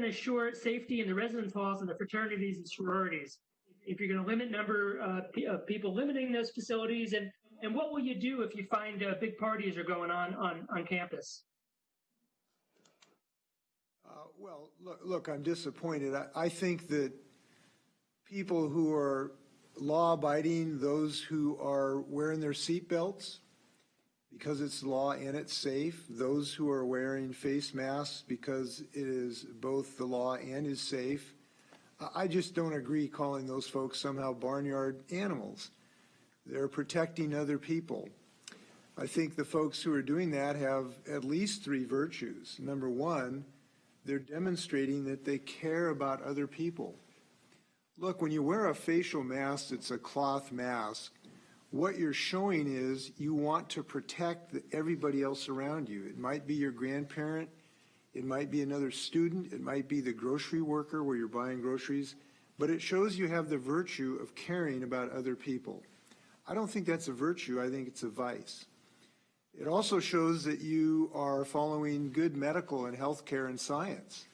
going to ensure safety in the residence halls and the fraternities and sororities? If you're going to limit number of people limiting those facilities, and what will you do if you find big parties are going on campus? Well, look, I'm disappointed. I think that people who are law-abiding, those who are wearing their seatbelts because it's law and it's safe, those who are wearing face masks because it is both the law and is safe, I just don't agree calling those folks somehow barnyard animals. They're protecting other people. I think the folks who are doing that have at least 3 virtues. Number one, they're demonstrating that they care about other people. Look, when you wear a facial mask, it's a cloth mask. What you're showing is you want to protect everybody else around you. It might be your grandparent, it might be another student, it might be the grocery worker where you're buying groceries, but it shows you have the virtue of caring about other people. I don't think that's a virtue, I think it's a vice. It also shows that you are following good medical and healthcare and science,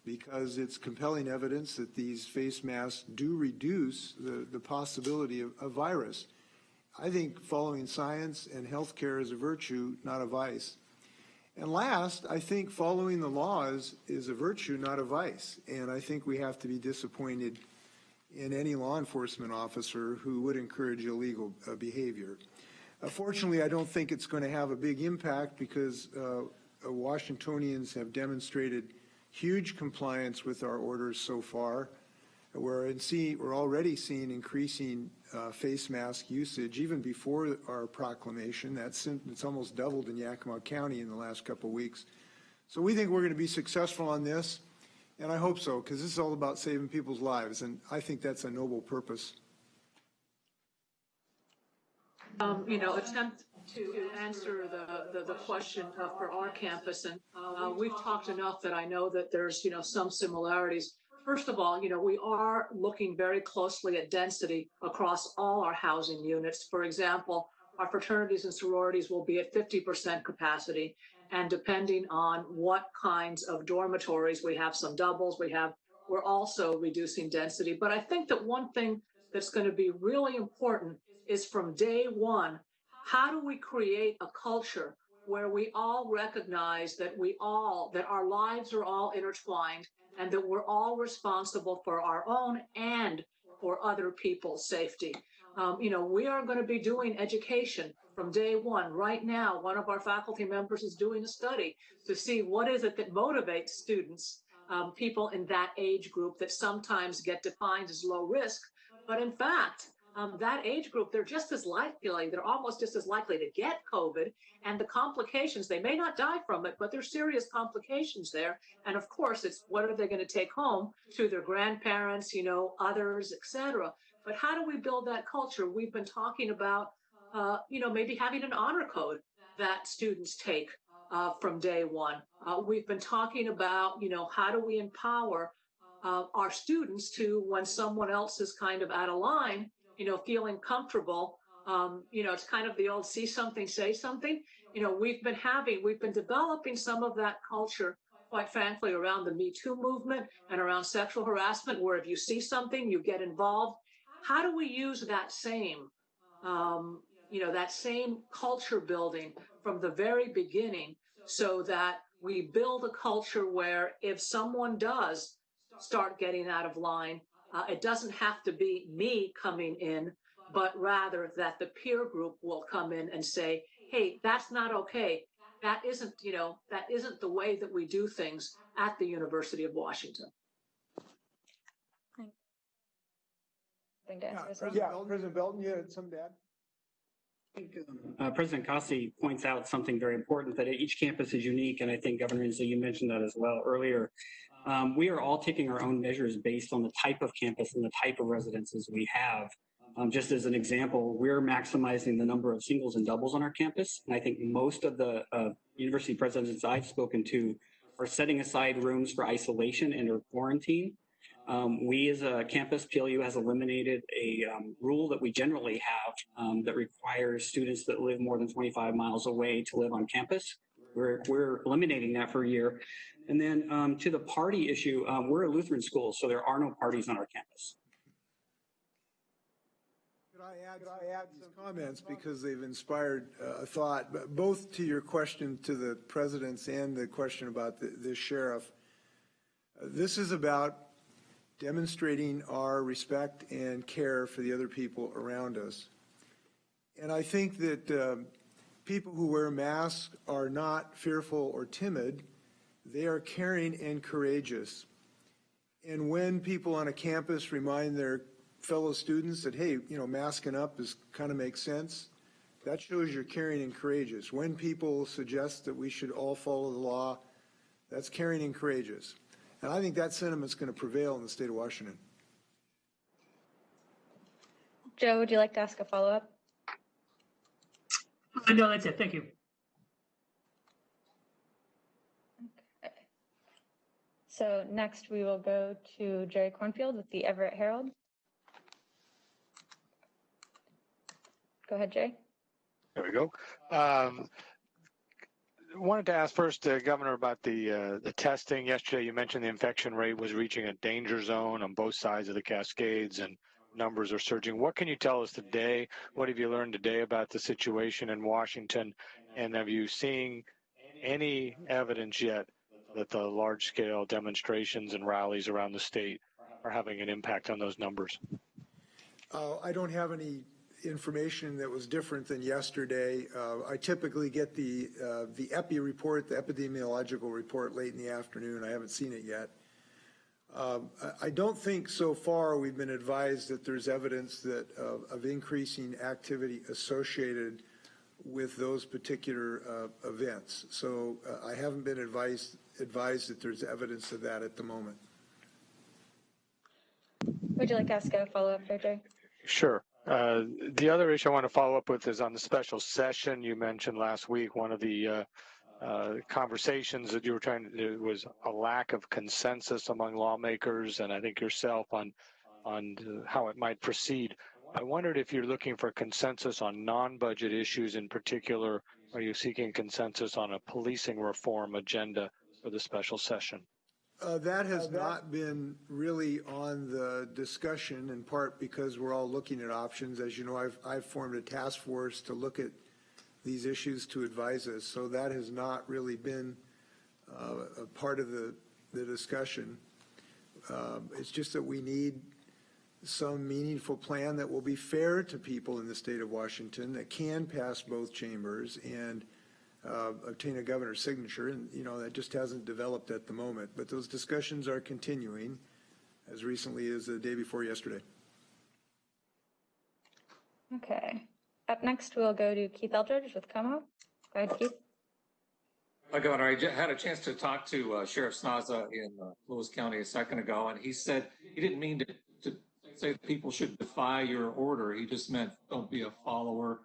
because it's compelling evidence that these face masks do reduce the possibility of a virus. I think following science and healthcare is a virtue, not a vice. And last, I think following the laws is a virtue, not a vice. And I think we have to be disappointed in any law enforcement officer who would encourage illegal behavior. Fortunately, I don't think it's going to have a big impact because Washingtonians have demonstrated huge compliance with our orders so far. We're already seeing increasing face mask usage even before our proclamation. It's almost doubled in Yakima County in the last couple of weeks. So we think we're going to be successful on this, and I hope so, because this is all about saving people's lives, and I think that's a noble purpose. Attempt to answer the question for our campus, and we've talked enough that I know that there's some similarities. First of all, we are looking very closely at density across all our housing units. For example, our fraternities and sororities will be at 50% capacity, and depending on what kinds of dormitories, we have some doubles, we're also reducing density. But I think that one thing that's going to be really important is from day one, how do we create a culture where we all recognize that that our lives are all intertwined and that we're all responsible for our own and for other people's safety. We are going to be doing education from day one. Right now, one of our faculty members is doing a study to see what is it that motivates students, people in that age group that sometimes get defined as low risk, but in fact, that age group, they're almost just as likely to get COVID, and the complications, they may not die from it, but there's serious complications there. And of course, it's what are they going to take home to their grandparents, others, etc. But how do we build that culture? We've been talking about, maybe having an honor code that students take from day one. We've been talking about, how do we empower our students to, when someone else is kind of out of line, feeling comfortable, it's kind of the old see something, say something. We've been developing some of that culture, quite frankly, around the Me Too movement and around sexual harassment, where if you see something, you get involved. How do we use that same, that same culture building from the very beginning so that we build a culture where if someone does start getting out of line, it doesn't have to be me coming in, but rather that the peer group will come in and say, hey, that's not okay. That isn't the way that we do things at the University of Washington. President Belton, you had something to add? I think President Kasi points out something very important, that each campus is unique, and I think Governor Inslee, you mentioned that as well earlier. We are all taking our own measures based on the type of campus and the type of residences we have. Just as an example, we're maximizing the number of singles and doubles on our campus, and I think most of the university presidents I've spoken to are setting aside rooms for isolation and or quarantine. We as a campus, PLU has eliminated a rule that we generally have that requires students that live more than 25 miles away to live on campus. We're eliminating that for a year. And then to the party issue, we're a Lutheran school, so there are no parties on our campus. Could I add these comments because they've inspired a thought, but both to your question to the presidents and the question about the sheriff. This is about demonstrating our respect and care for the other people around us. And I think that people who wear masks are not fearful or timid. They are caring and courageous. And when people on a campus remind their fellow students that, hey, you know, masking up is kind of makes sense, that shows you're caring and courageous. When people suggest that we should all follow the law, that's caring and courageous. And I think that sentiment's going to prevail in the state of Washington. Joe, would you like to ask a follow-up? No, that's it. Thank you. Okay. So next we will go to Jerry Cornfield with the Everett Herald. Go ahead, Jerry. There we go. Wanted to ask first, Governor, about the testing. Yesterday, you mentioned the infection rate was reaching a danger zone on both sides of the Cascades, and numbers are surging. What can you tell us today? What have you learned today about the situation in Washington? And have you seen any evidence yet that the large-scale demonstrations and rallies around the state are having an impact on those numbers? I don't have any information that was different than yesterday. I typically get the EPI report, the epidemiological report, late in the afternoon. I haven't seen it yet. I don't think so far we've been advised that there's evidence that of increasing activity associated with those particular events. So I haven't been advised that there's evidence of that at the moment. Would you like to ask a follow-up, Jay? Sure. The other issue I want to follow up with is on the special session you mentioned last week. One of the conversations that you were trying to do was a lack of consensus among lawmakers, and I think yourself on how it might proceed. I wondered if you're looking for consensus on non-budget issues in particular. Are you seeking consensus on a policing reform agenda for the special session? That has not been really on the discussion, in part because we're all looking at options. As you know, I've formed a task force to look at these issues to advise us. So that has not really been a part of the discussion. It's just that we need some meaningful plan that will be fair to people in the state of Washington, that can pass both chambers and obtain a governor's signature, and you know that just hasn't developed at the moment. But those discussions are continuing as recently as the day before yesterday. Okay. Up next, we'll go to Keith Eldridge with Como. Go ahead, Keith. Governor, I had a chance to talk to Sheriff Snaza in Lewis County a second ago, and he said he didn't mean to say that people should defy your order. He just meant don't be a follower.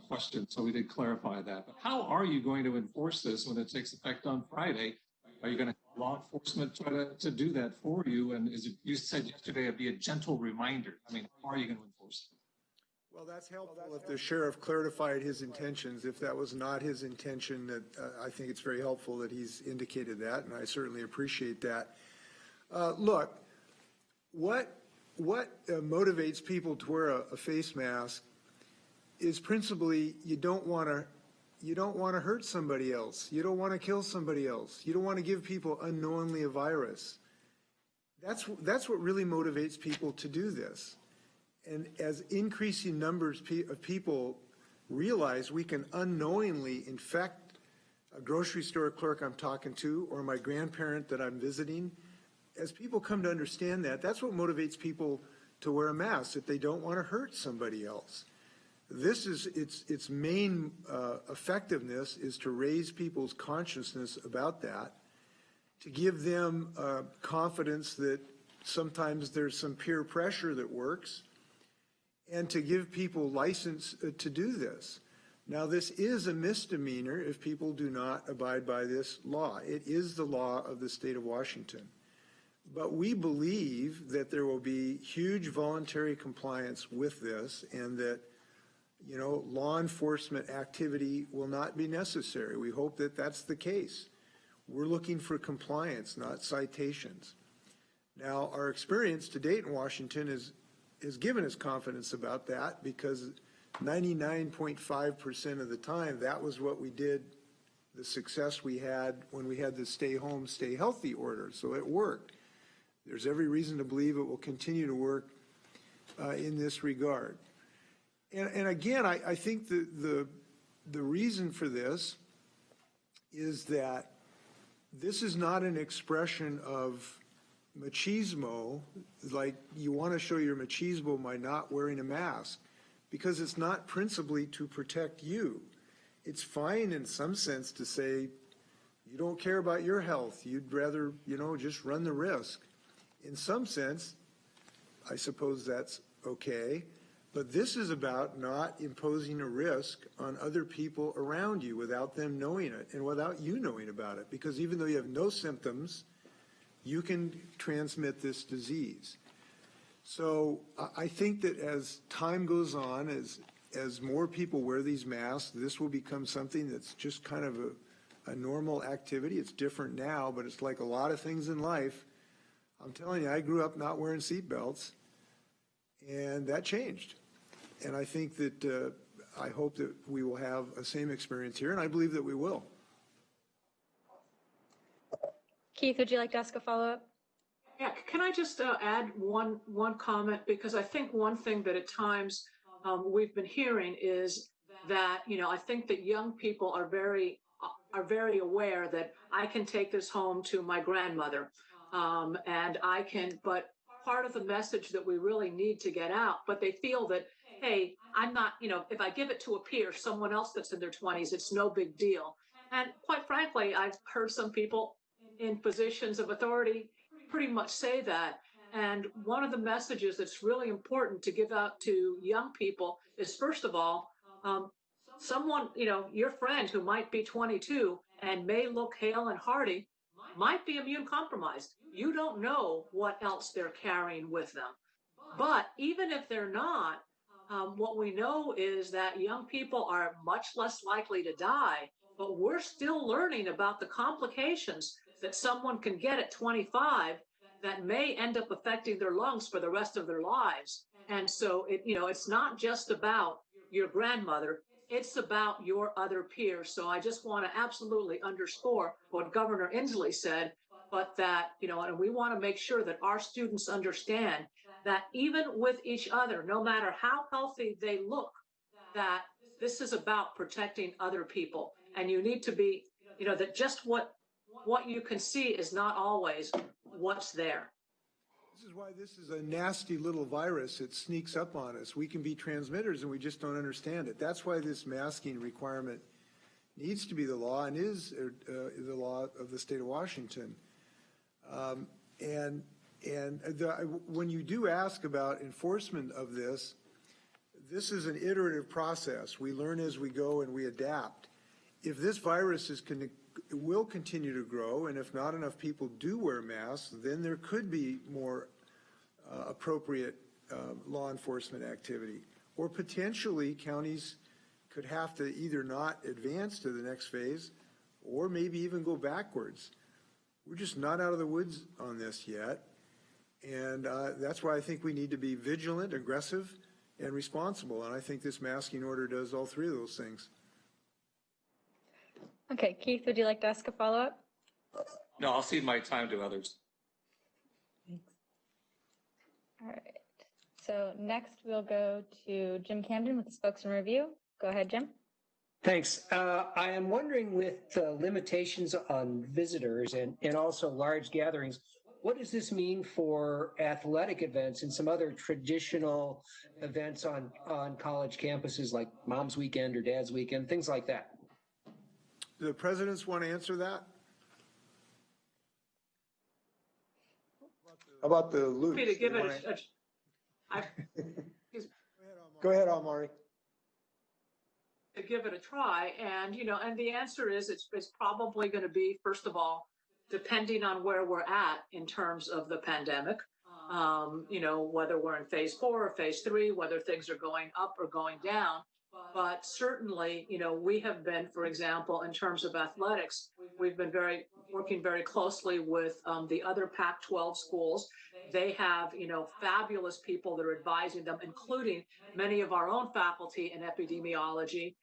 Question, so we did clarify that. But how are you going to enforce this when it takes effect on Friday? Are you going to have law enforcement try to do that for you? And as you said yesterday, it'd be a gentle reminder. I mean, how are you going to enforce it? Well, that's helpful if the sheriff clarified his intentions. If that was not his intention, that I think it's very helpful that he's indicated that, and I certainly appreciate that. Look, what motivates people to wear a face mask is principally you don't want to hurt somebody else. You don't want to kill somebody else. You don't want to give people unknowingly a virus. That's what really motivates people to do this. And as increasing numbers of people realize we can unknowingly infect a grocery store clerk I'm talking to or my grandparent that I'm visiting, as people come to understand that, that's what motivates people to wear a mask, that they don't want to hurt somebody else. This is its main effectiveness is to raise people's consciousness about that, to give them confidence that sometimes there's some peer pressure that works, and to give people license to do this. Now, this is a misdemeanor if people do not abide by this law. It is the law of the state of Washington. But we believe that there will be huge voluntary compliance with this, and that law enforcement activity will not be necessary. We hope that that's the case. We're looking for compliance, not citations. Now, our experience to date in Washington has given us confidence about that, because 99.5% of the time, that was what we did, the success we had when we had the stay home, stay healthy order. So it worked. There's every reason to believe it will continue to work in this regard. And again, I think the reason for this is that this is not an expression of machismo, like you want to show your machismo by not wearing a mask, because it's not principally to protect you. It's fine in some sense to say you don't care about your health. You'd rather, just run the risk. In some sense, I suppose that's okay. But this is about not imposing a risk on other people around you without them knowing it and without you knowing about it. Because even though you have no symptoms, you can transmit this disease. So I think that as time goes on, as more people wear these masks, this will become something that's just kind of a normal activity. It's different now, but it's like a lot of things in life. I'm telling you, I grew up not wearing seatbelts, and that changed. And I think that I hope that we will have a same experience here, and I believe that we will. Keith, would you like to ask a follow-up? Yeah, can I just add one comment? Because I think one thing that at times we've been hearing is that, I think that young people are very aware that I can take this home to my grandmother, and but part of the message that we really need to get out, but they feel that, hey, I'm not, if I give it to a peer, someone else that's in their 20s, it's no big deal. And quite frankly, I've heard some people in positions of authority pretty much say that. And one of the messages that's really important to give out to young people is, first of all, someone, your friend who might be 22 and may look hale and hearty might be immune compromised. You don't know what else they're carrying with them. But even if they're not, what we know is that young people are much less likely to die, but we're still learning about the complications that someone can get at 25 that may end up affecting their lungs for the rest of their lives. And so it's not just about your grandmother, it's about your other peers. So I just want to absolutely underscore what Governor Inslee said, but that, and we want to make sure that our students understand that even with each other, no matter how healthy they look, that this is about protecting other people. And you need to be, that just what you can see is not always what's there. This is why this is a nasty little virus. It sneaks up on us. We can be transmitters and we just don't understand it. That's why this masking requirement needs to be the law and is the law of the state of Washington. When you do ask about enforcement of this, this is an iterative process. We learn as we go and we adapt. If this virus will continue to grow, and if not enough people do wear masks, then there could be more appropriate law enforcement activity. Or potentially counties could have to either not advance to the next phase or maybe even go backwards. We're just not out of the woods on this yet. And that's why I think we need to be vigilant, aggressive, and responsible. And I think this masking order does all three of those things. Okay, Keith, would you like to ask a follow-up? No, I'll cede my time to others. Thanks. All right. So next we'll go to Jim Camden with the Spokesman Review. Go ahead, Jim. Thanks. I am wondering, with limitations on visitors and also large gatherings, what does this mean for athletic events and some other traditional events on college campuses like Mom's Weekend or Dad's Weekend, things like that? Do the presidents want to answer that? How about the Lutz? To give it Go ahead, Amari. To give it a try, and the answer is it's probably going to be, first of all, depending on where we're at in terms of the pandemic, whether we're in phase 4 or phase 3, whether things are going up or going down. But certainly, we have been, for example, in terms of athletics, we've been working very closely with the other Pac-12 schools. They have, fabulous people that are advising them, including many of our own faculty in epidemiology.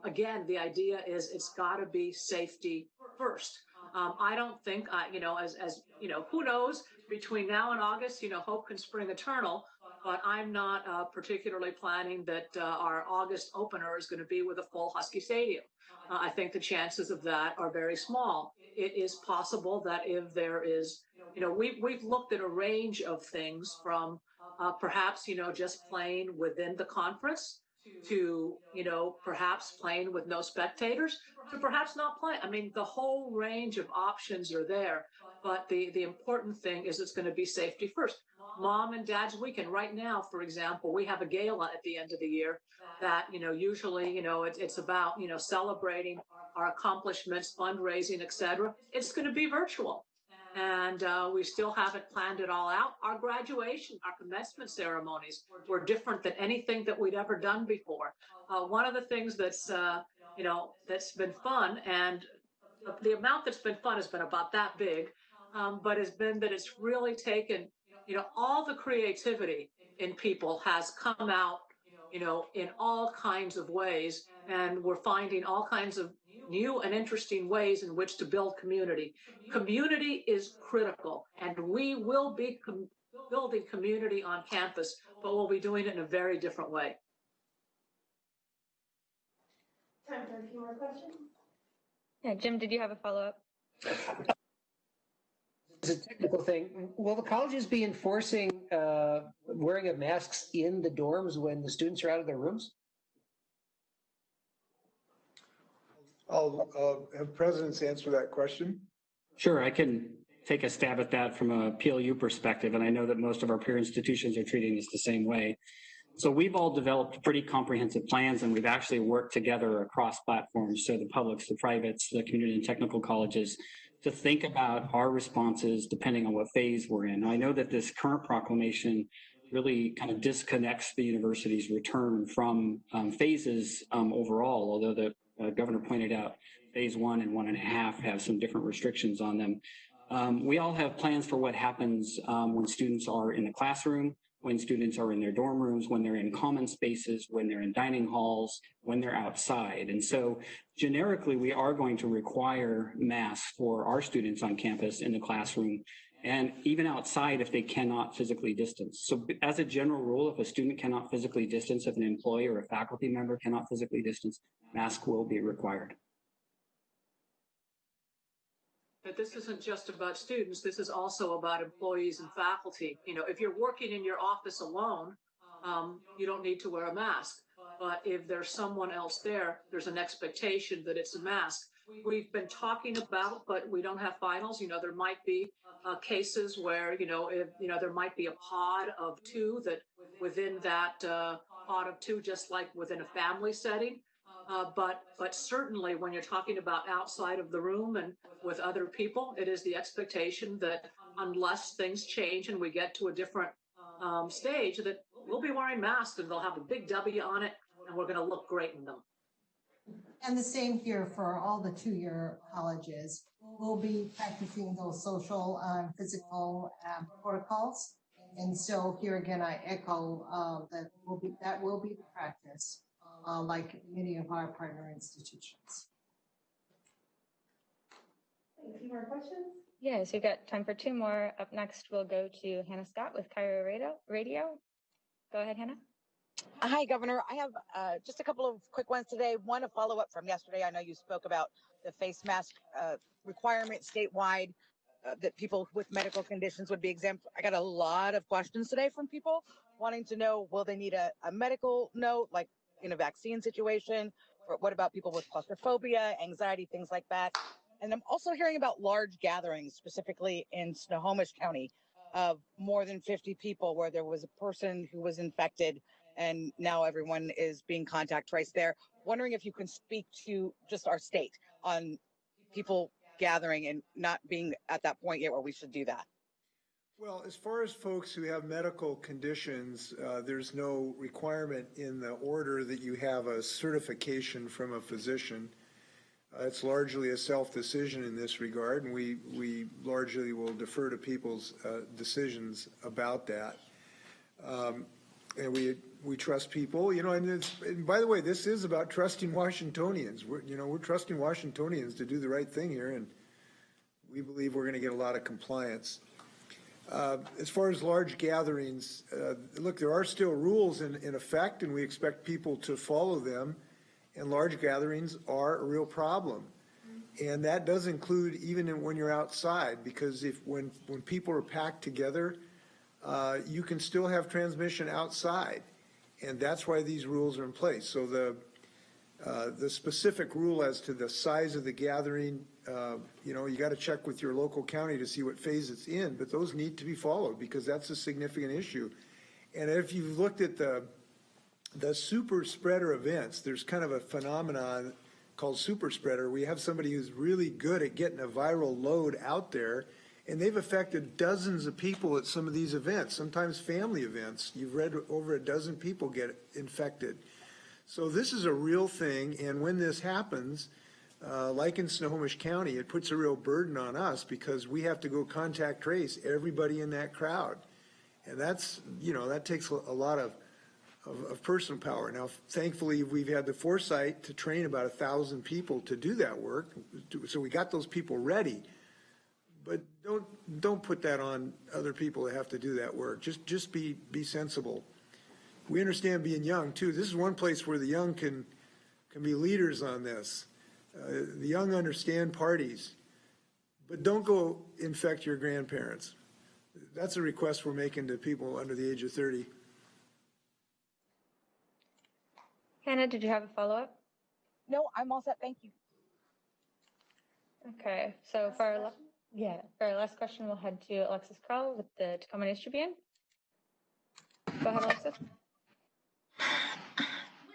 Again, the idea is it's got to be safety first. I don't think, who knows, between now and August, hope can spring eternal, but I'm not particularly planning that our August opener is going to be with a full Husky Stadium. I think the chances of that are very small. It is possible that if there is, we've looked at a range of things from perhaps, just playing within the conference to, perhaps playing with no spectators to perhaps not play. I mean, the whole range of options are there, but the important thing is it's going to be safety first. Mom and Dad's Weekend right now, for example, we have a gala at the end of the year that, usually, it's about, celebrating our accomplishments, fundraising, etc. It's going to be virtual. And we still haven't planned it all out. Our graduation, our commencement ceremonies were different than anything that we'd ever done before. One of the things that's, that's been fun, and the amount that's been fun has been about that big, but has been that it's really taken, all the creativity in people has come out, in all kinds of ways. And we're finding all kinds of new and interesting ways in which to build community. Community is critical, and we will be building community on campus, but we'll be doing it in a very different way. Time for a few more questions. Yeah, Jim, did you have a follow-up? It's a technical thing. Will the colleges be enforcing wearing of masks in the dorms when the students are out of their rooms? I'll have presidents answer that question. Sure, I can take a stab at that from a PLU perspective, and I know that most of our peer institutions are treating this the same way. So we've all developed pretty comprehensive plans, and we've actually worked together across platforms, so the publics, the privates, the community and technical colleges, to think about our responses depending on what phase we're in. Now, I know that this current proclamation really kind of disconnects the university's return from phases overall, although the governor pointed out phase 1 and 1.5 have some different restrictions on them. We all have plans for what happens when students are in the classroom, when students are in their dorm rooms, when they're in common spaces, when they're in dining halls, when they're outside. And so generically, we are going to require masks for our students on campus in the classroom and even outside if they cannot physically distance. So as a general rule, if a student cannot physically distance, if an employee or a faculty member cannot physically distance, mask will be required. But this isn't just about students. This is also about employees and faculty. If you're working in your office alone, you don't need to wear a mask. But if there's someone else there, there's an expectation that it's a mask. We've been talking about, but we don't have finals. There might be cases where, there might be a pod of 2 that within that pod of 2, just like within a family setting. But certainly when you're talking about outside of the room and with other people, it is the expectation that unless things change and we get to a different stage, that we'll be wearing masks and they'll have a big W on it and we're going to look great in them. And the same here for all the 2-year colleges. We'll be practicing those social and physical protocols. And so here again, I echo that will be the practice. Like many of our partner institutions. A few more questions? Yes, we've got time for 2 more. Up next, we'll go to Hannah Scott with Cairo Radio. Go ahead, Hannah. Hi, Governor. I have just a couple of quick ones today. One, a follow-up from yesterday. I know you spoke about the face mask requirement statewide, that people with medical conditions would be exempt. I got a lot of questions today from people wanting to know, will they need a medical note, like in a vaccine situation? Or what about people with claustrophobia, anxiety, things like that? And I'm also hearing about large gatherings, specifically in Snohomish County, of more than 50 people where there was a person who was infected and now everyone is being contact traced there. Wondering if you can speak to just our state on people gathering and not being at that point yet where we should do that. Well, as far as folks who have medical conditions, there's no requirement in the order that you have a certification from a physician. It's largely a self-decision in this regard, and we largely will defer to people's decisions about that. And we trust people, and by the way, this is about trusting Washingtonians. We're trusting Washingtonians to do the right thing here, and we believe we're going to get a lot of compliance. As far as large gatherings, look, there are still rules in effect, and we expect people to follow them. And large gatherings are a real problem, and that does include even when you're outside, because when people are packed together, you can still have transmission outside, and that's why these rules are in place. So the specific rule as to the size of the gathering, you got to check with your local county to see what phase it's in, but those need to be followed because that's a significant issue. And if you've looked at the super spreader events, there's kind of a phenomenon called super spreader. We have somebody who's really good at getting a viral load out there, and they've affected dozens of people at some of these events, sometimes family events. You've read over a dozen people get infected. So this is a real thing, and when this happens, like in Snohomish County, it puts a real burden on us because we have to go contact trace everybody in that crowd. And that's, that takes a lot of personal power. Now, thankfully, we've had the foresight to train about 1,000 people to do that work. So we got those people ready. But don't put that on other people that have to do that work. Just be sensible. We understand being young too. This is one place where the young can be leaders on this. The young understand parties, but don't go infect your grandparents. That's a request we're making to people under the age of 30. Hannah, did you have a follow-up? No, I'm all set. Thank you. Okay, so for our last question, we'll head to Alexis Kroll with the Tacoma News Tribune. Go ahead, Alexis.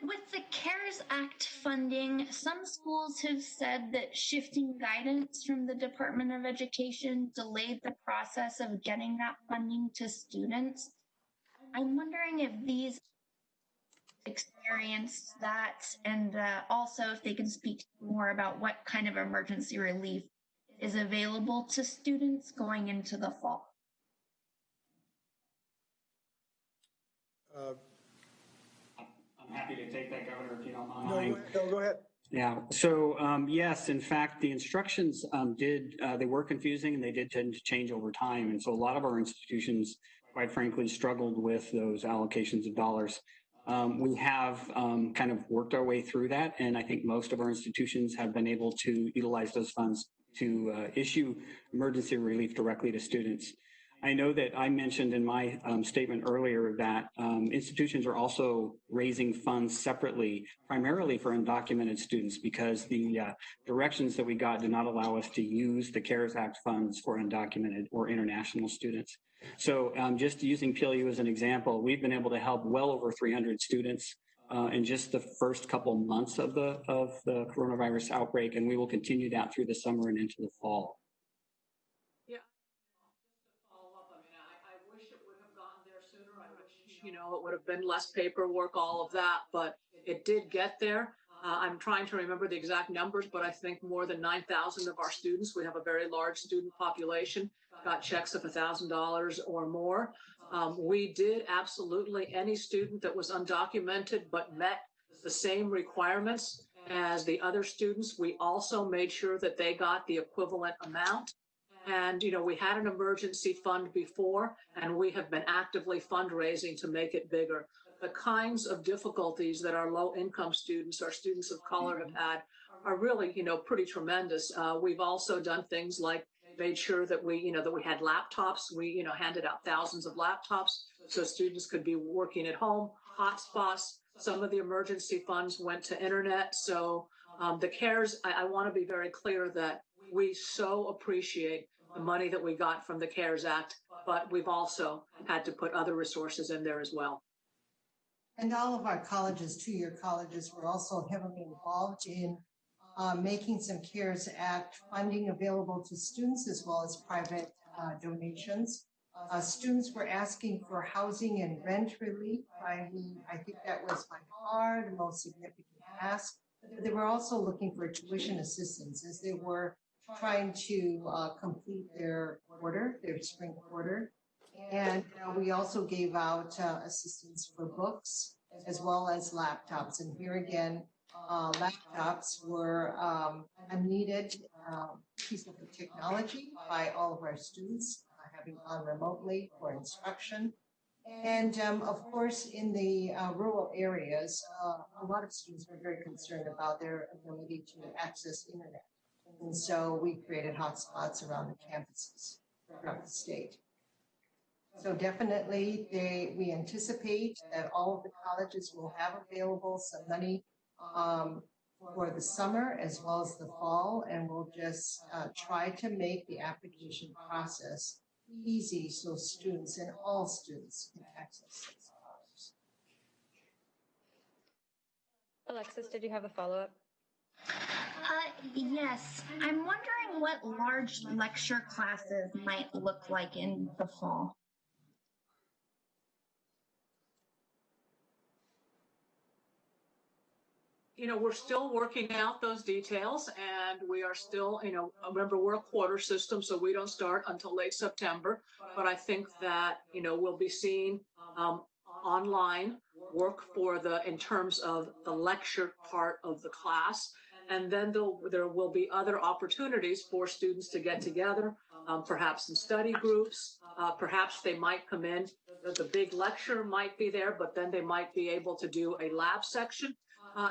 With the CARES Act funding, some schools have said that shifting guidance from the Department of Education delayed the process of getting that funding to students. I'm wondering if these experienced that, and also if they can speak more about what kind of emergency relief is available to students going into the fall. I'm happy to take that, Governor, if you don't mind. No, go ahead. Yeah, so yes, in fact, the instructions they were confusing and they did tend to change over time. And so a lot of our institutions, quite frankly, struggled with those allocations of dollars. We have kind of worked our way through that, and I think most of our institutions have been able to utilize those funds to issue emergency relief directly to students. I know that I mentioned in my statement earlier that institutions are also raising funds separately, primarily for undocumented students, because the directions that we got do not allow us to use the CARES Act funds for undocumented or international students. So just using PLU as an example, we've been able to help well over 300 students in just the first couple months of the coronavirus outbreak, and we will continue that through the summer and into the fall. Yeah, just to follow up, I wish it would have gotten there sooner. I wish, it would have been less paperwork, all of that, but it did get there. I'm trying to remember the exact numbers, but I think more than 9,000 of our students, we have a very large student population, got checks of $1,000 or more. We did absolutely, any student that was undocumented but met the same requirements as the other students, we also made sure that they got the equivalent amount. And, we had an emergency fund before, and we have been actively fundraising to make it bigger. The kinds of difficulties that our low-income students, our students of color have had are really, pretty tremendous. We've also done things like made sure that we had laptops. We, handed out thousands of laptops so students could be working at home, hotspots. Some of the emergency funds went to internet. So the CARES, I want to be very clear that we so appreciate the money that we got from the CARES Act, but we've also had to put other resources in there as well. And all of our colleges, two-year colleges, were also heavily involved in making some CARES Act funding available to students as well as private donations. Students were asking for housing and rent relief. I mean, I think that was by far the most significant ask. But they were also looking for tuition assistance as they were trying to complete their quarter, their spring quarter. And we also gave out assistance for books as well as laptops. And here again, laptops were a needed piece of technology by all of our students, having gone remotely for instruction. And of course, in the rural areas, a lot of students were very concerned about their ability to access internet. And so we created hotspots around the campuses throughout the state. So definitely we anticipate that all of the colleges will have available some money for the summer as well as the fall, and we'll just try to make the application process easy so students and all students can access these dollars. Alexis, did you have a follow-up? Yes. I'm wondering what large lecture classes might look like in the fall. You know, we're still working out those details, and we are still, you know, remember, we're a quarter system, so we don't start until late September. But I think that, you know, we'll be seeing online work in terms of the lecture part of the class. And then there will be other opportunities for students to get together, perhaps in study groups. Perhaps they might come in, the big lecture might be there, but then they might be able to do a lab section.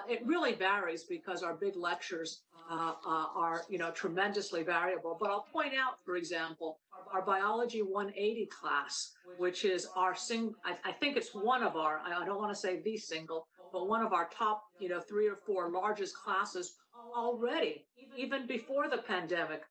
It really varies because our big lectures are, you know, tremendously variable. But I'll point out, for example, our Biology 180 class, which is our I think it's one of our, I don't want to say the single, but one of our top, you know, 3 or 4 largest classes already, even before the pandemic,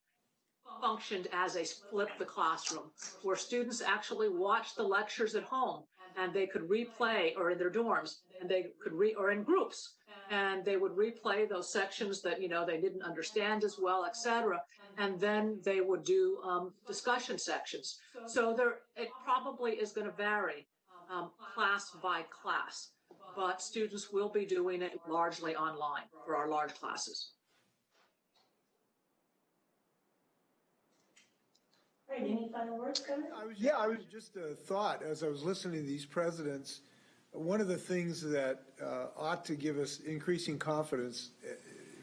functioned as a split the classroom, where students actually watched the lectures at home and they could replay, or in their dorms, and they could or in groups, and they would replay those sections that, you know, they didn't understand as well, etc. And then they would do discussion sections. So it probably is going to vary class by class, but students will be doing it largely online for our large classes. Any final words, Governor? I was just a thought as I was listening to these presidents. One of the things that ought to give us increasing confidence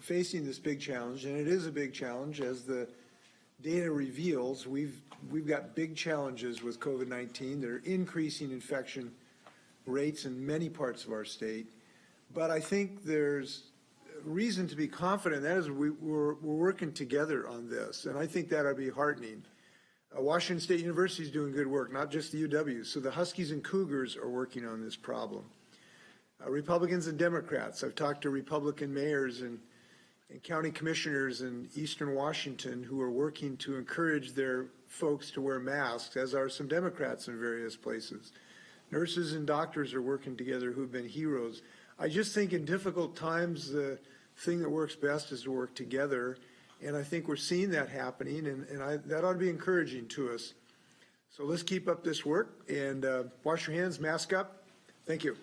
facing this big challenge, and it is a big challenge, as the data reveals, we've got big challenges with COVID-19. There are increasing infection rates in many parts of our state, but I think there's reason to be confident. That is, we're working together on this, and I think that ought to be heartening. Washington State University is doing good work, not just the UW. So the Huskies and Cougars are working on this problem. Republicans and Democrats. I've talked to Republican mayors and county commissioners in Eastern Washington who are working to encourage their folks to wear masks, as are some Democrats in various places. Nurses and doctors are working together who've been heroes. I just think in difficult times, the thing that works best is to work together. And I think we're seeing that happening, and that ought to be encouraging to us. So let's keep up this work and wash your hands, mask up. Thank you.